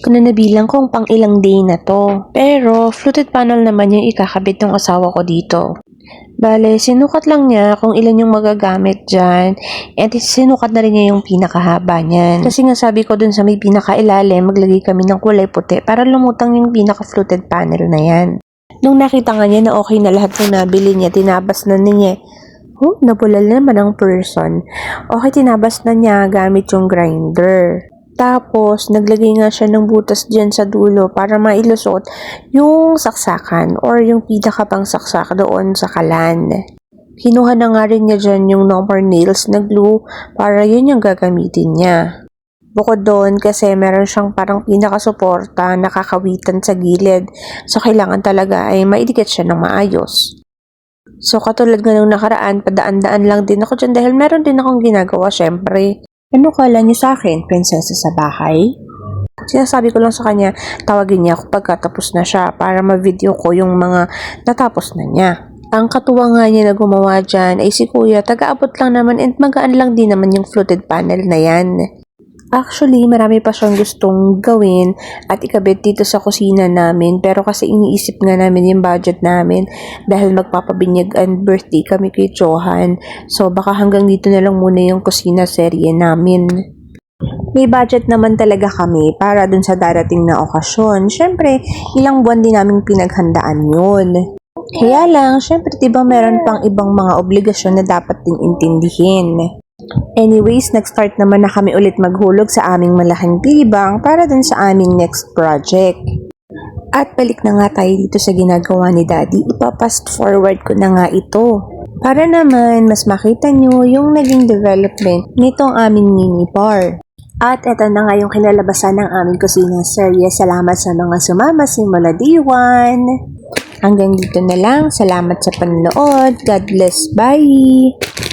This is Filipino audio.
ko na nabilang kung pang ilang day na to. Pero fluted panel naman yung ikakabit ng asawa ko dito. Bale, sinukat lang niya kung ilan yung magagamit dyan. And sinukat na rin niya yung pinakahaba niyan. Kasi nga sabi ko dun sa may pinakailalim, maglagay kami ng kulay puti para lumutang yung pinaka-fluted panel na yan. Nung nakita nga niya na okay na lahat ng nabili niya, tinabas na niya. Nabulal naman ang person. Okay, tinabas na niya gamit yung grinder. Tapos, naglagay nga siya ng butas dyan sa dulo para mailusot yung saksakan or yung pinakapang saksak doon sa kalan. Kinuha na nga rin niya dyan yung no more nails na glue para yun yung gagamitin niya. Bukod doon kasi meron siyang parang pinakasuporta nakakawitan sa gilid. So, kailangan talaga ay maidikit siya ng maayos. So, katulad nga nung nakaraan, padaan-daan lang din ako dyan dahil meron din akong ginagawa syempre. Ano kala niya sa akin, prinsesa sa bahay? Sinasabi ko lang sa kanya, tawagin niya ako pagkatapos na siya para ma-video ko yung mga natapos na niya. Ang katuwa nga niya na gumawa dyan ay si kuya, taga-abot lang naman and magaan lang din naman yung fluted panel na yan. Actually, marami pa siyang gustong gawin at ikabit dito sa kusina namin pero kasi iniisip nga namin yung budget namin dahil magpapabinyag and birthday kami kay Johan. So, baka hanggang dito na lang muna yung kusina serye namin. May budget naman talaga kami para dun sa darating na okasyon. Siyempre, ilang buwan din namin pinaghandaan yun. Kaya lang, siyempre diba meron pang ibang mga obligasyon na dapat din intindihin. Anyways, nag-start naman na kami ulit maghulog sa aming malaking bilibang para dun sa aming next project. At balik na nga tayo dito sa ginagawa ni Daddy. Ipapast forward ko na nga ito. Para naman mas makita nyo yung naging development nitong aming mini bar. At eto na nga yung kinalabasan ng aming kusina serye. Salamat sa mga sumama simula day 1. Hanggang dito na lang. Salamat sa panonood. God bless. Bye!